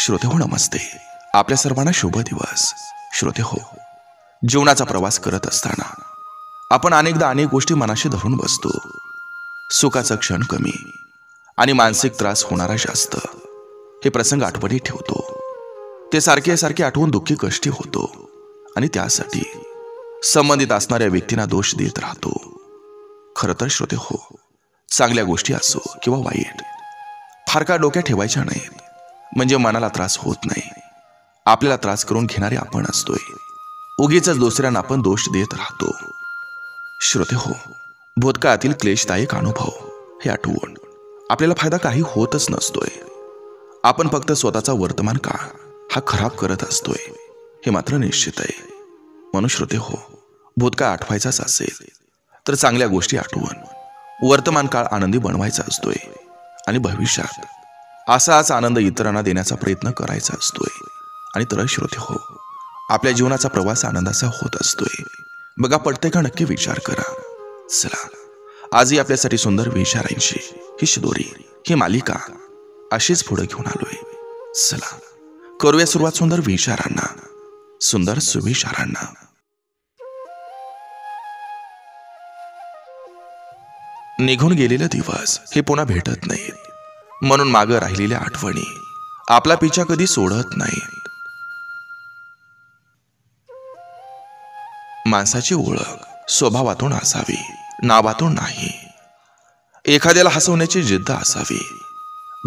श्रोते हो, नमस्ते. आपल्या सर्वांना शुभ दिवस. श्रोते हो, जीवनाचा प्रवास करत असताना आपण अनेकदा अनेक गोष्टी मनाशी धरून बसतो. सुखाचा क्षण कमी आणि मानसिक त्रास होणारा जास्त. हे प्रसंग आठवणी ठेवतो. ते सारखे सारखे आठवून दुःखी कष्टी होतो आणि त्यासाठी संबंधित असणाऱ्या व्यक्तींना दोष देत राहतो. खरं तर श्रोते हो, चांगल्या गोष्टी असो किंवा वाईट, फार का डोक्यात ठेवायच्या नाहीत. म्हणजे मनाला त्रास होत नाही. आपल्याला त्रास करून घेणारे आपण असतोय. उगीच दुसऱ्यांना आपण दोष देत राहतो. श्रोते हो, भूतकाळातील क्लेशदायक अनुभव हे आठवून आपल्याला फायदा काही होतच नसतोय. आपण फक्त स्वतःचा वर्तमान काळ हा खराब करत असतोय, हे मात्र निश्चित आहे. म्हणून श्रोते हो, भूतकाळ आठवायचाच असेल तर चांगल्या गोष्टी आठवून वर्तमान काळ आनंदी बनवायचा असतोय आणि भविष्यात असाच आनंद इतरांना देण्याचा प्रयत्न करायचा असतोय. आणि तर श्रोते हो, आपल्या जीवनाचा प्रवास आनंदाचा होत असतोय. बघा, पडते का? नक्की विचार करा. चला, आजही आपल्यासाठी सुंदर विचारांची ही शिदोरी, ही मालिका अशीच पुढे घेऊन आलोय. चला, करूया सुरुवात सुंदर विचारांना, सुंदर सुविचारांना. निघून गेलेले दिवस हे पुन्हा भेटत नाहीत. म्हणून मागे राहिलेल्या आठवणी आपला पिछा कधी सोडत नाहीत. माणसाची ओळख स्वभावातून असावी, नावातून नाही. एखाद्याला हसवण्याची जिद्द असावी,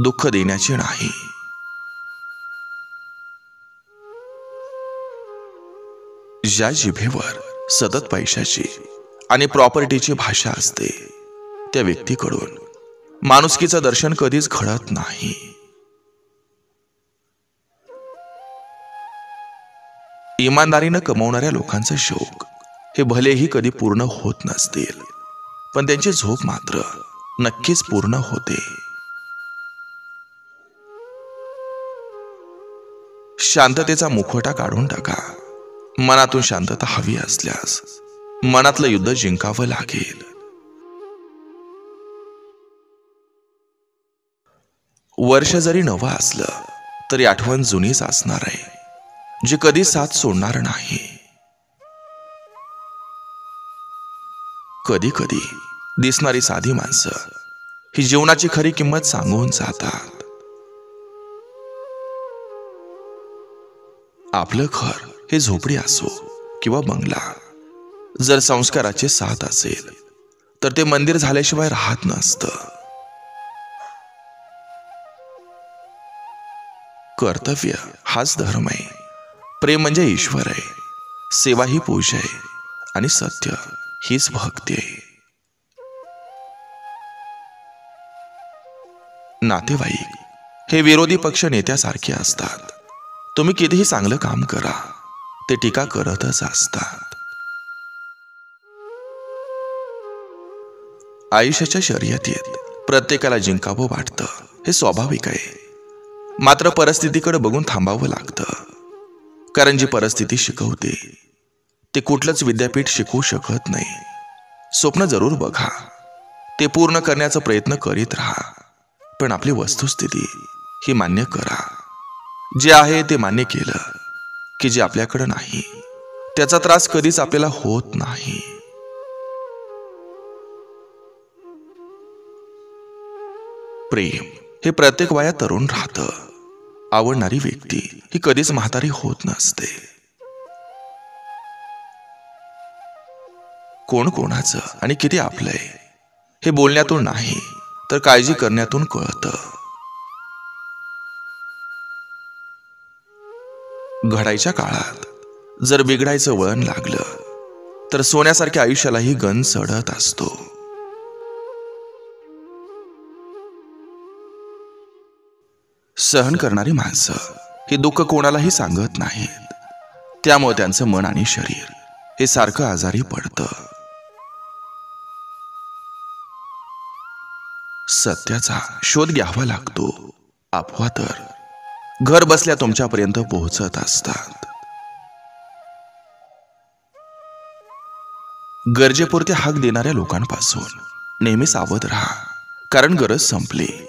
दुःख देण्याची नाही. ज्या जिभेवर सतत पैशाची आणि प्रॉपर्टीची भाषा असते, त्या व्यक्तीकडून माणुसकीचं दर्शन कधीच घडत नाही. इमानदारीनं कमवणाऱ्या लोकांचे शौक हे भलेही कधी पूर्ण होत नसतील, पण त्यांची झोप मात्र नक्कीच पूर्ण होते. शांततेचा मुखवटा काढून टाका. मनातून शांतता हवी असल्यास मनातलं युद्ध जिंकावं लागेल. वर्ष जरी नवं असलं तरी आठवण जुनीच असणार आहे, जी कधी साथ सोडणार नाही. कधी कधी दिसणारी साधी माणसं ही जीवनाची खरी किंमत सांगून जातात. आपलं घर हे झोपडी असो किंवा बंगला, जर संस्काराची साथ असेल तर ते मंदिर झाल्याशिवाय राहत नसतं. कर्तव्य हाच धर्म आहे, प्रेम म्हणजे ईश्वर आहे, सेवा ही पूजा आहे आणि सत्य हीच भक्ती आहे. नातेवाईक हे विरोधी पक्ष नेत्यासारखे असतात. तुम्ही कितीही चांगलं काम करा, ते टीका करतच असतात. आयुष्याच्या शर्यतीत प्रत्येकाला जिंकावं वाटतं, हे स्वाभाविक आहे. मात्र परिस्थितीकडे बघून थांबावं लागतं. कारण जी परिस्थिती शिकवते ते कुठलंच विद्यापीठ शिकवू शकत नाही. स्वप्न जरूर बघा, ते पूर्ण करण्याचा प्रयत्न करीत राहा, पण आपली वस्तुस्थिती ही मान्य करा. जे आहे ते मान्य केलं की जे आपल्याकडे नाही त्याचा त्रास कधीच आपल्याला होत नाही. प्रेम हे प्रत्येक वयात तरुण राहतं. आवडणारी व्यक्ती ही कधीच म्हातारी होत नसते. कोण कोणाचं आणि किती आपलंय हे बोलण्यातून नाही तर काळजी करण्यातून कळतं. घडायच्या काळात जर बिघडायचं वळण लागलं तर सोन्यासारख्या आयुष्यालाही गंज चढत असतो. सहन करणारी माणसं हे दुःख कोणालाही सांगत नाहीत. त्यामुळे त्यांचं मन आणि शरीर हे सारखं आजारी पडतं. सत्याचा शोध घ्यावा लागतो. अफवा तर घर बसल्या तुमच्यापर्यंत पोहोचत असतात. गरजेपुरते हाक देणाऱ्या लोकांपासून नेहमी सावध राहा. कारण गरज संपली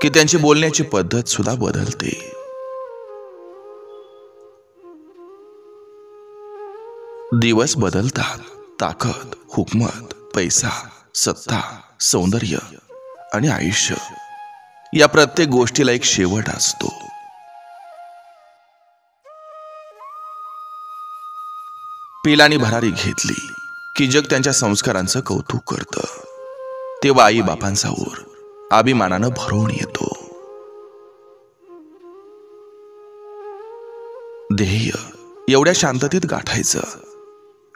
की त्यांची बोलण्याची पद्धत सुद्धा बदलते. दिवस बदलतात. ताकद, हुकमत, पैसा, सत्ता, सौंदर्य आणि आयुष्य या प्रत्येक गोष्टीला एक शेवट असतो. पिलानी भरारी घेतली की जग त्यांच्या संस्कारांचं कौतुक करतं. तेव्हा आई बापांचा ऊर अभिमानानं भरून येतो. ध्येय एवढ्या शांततेत गाठायचं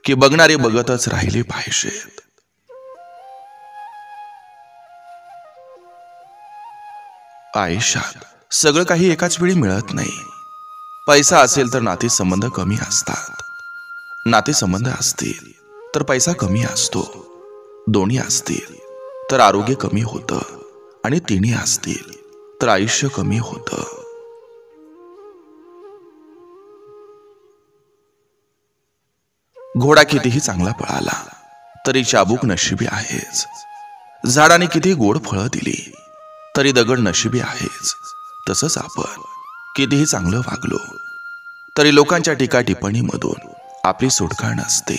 की बघणारे बघतच राहिले पाहिजेत. आयुष्यात सगळं काही एकाच वेळी मिळत नाही. पैसा असेल तर नातेसंबंध कमी असतात. नातेसंबंध असतील तर पैसा कमी असतो. दोन्ही असतील तर आरोग्य कमी होतं आणि तिन्ही असतील तर आयुष्य कमी होतं. घोडा कितीही चांगला पळाला तरी चाबूक नशिबी आहेच. झाडाने किती गोड फळं दिली तरी दगड नशिबी आहेच. तसंच आपण कितीही चांगलं वागलो तरी लोकांच्या टीका टिप्पणीमधून आपली सुटका नसते.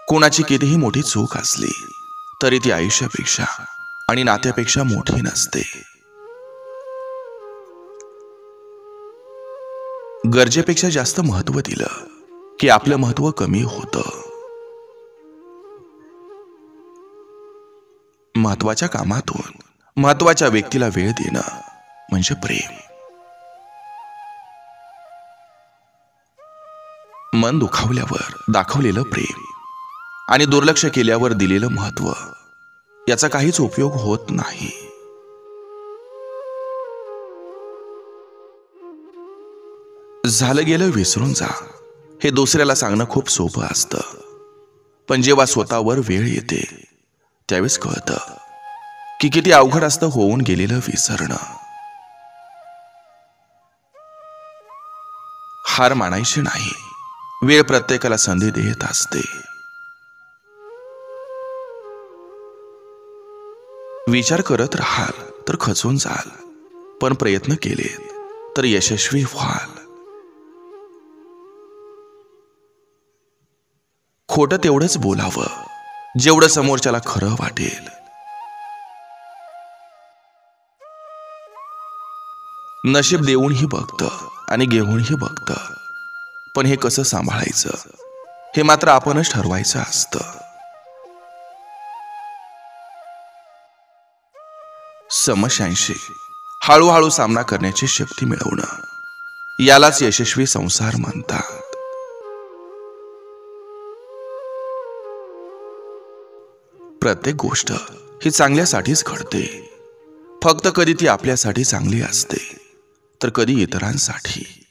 कोणाची कितीही मोठी चूक असली तरी ती आयुष्यापेक्षा आणि नात्यापेक्षा मोठी नसते. गरजेपेक्षा जास्त महत्त्व दिलं की आपलं महत्त्व कमी होतं. महत्त्वाच्या कामातून महत्त्वाच्या व्यक्तीला वेळ देणं म्हणजे प्रेम. मन दुखावल्यावर दाखवलेलं प्रेम आणि दुर्लक्ष केल्यावर दिलेलं महत्त्व याचा काहीच उपयोग होत नाही. झालं गेलं विसरून जा हे दुसऱ्याला सांगणं खूप सोपं असतं. पण जेव्हा स्वतःवर वेळ येते त्यावेळेस कळतं की किती अवघड असतं होऊन गेलेलं विसरणं. हार मानायची नाही. वेळ प्रत्येकाला संधी देत असते. विचार करत राहाल तर खचून जाल, पण प्रयत्न केलेत तर यशस्वी व्हाल. खोटं तेवढंच बोलावं जेवढं समोरच्याला खरं वाटेल. नशीब देऊनही बघतं आणि घेऊनही बघतं, पण हे कसं सांभाळायचं हे मात्र आपणच ठरवायचं असतं. समस्यांशी हळूहळू सामना करण्याची शक्ती मिळवणं यालाच यशस्वी संसार म्हणतात. प्रत्येक गोष्ट ही चांगल्यासाठीच घडते. फक्त कधी ती आपल्यासाठी चांगली असते तर कधी इतरांसाठी.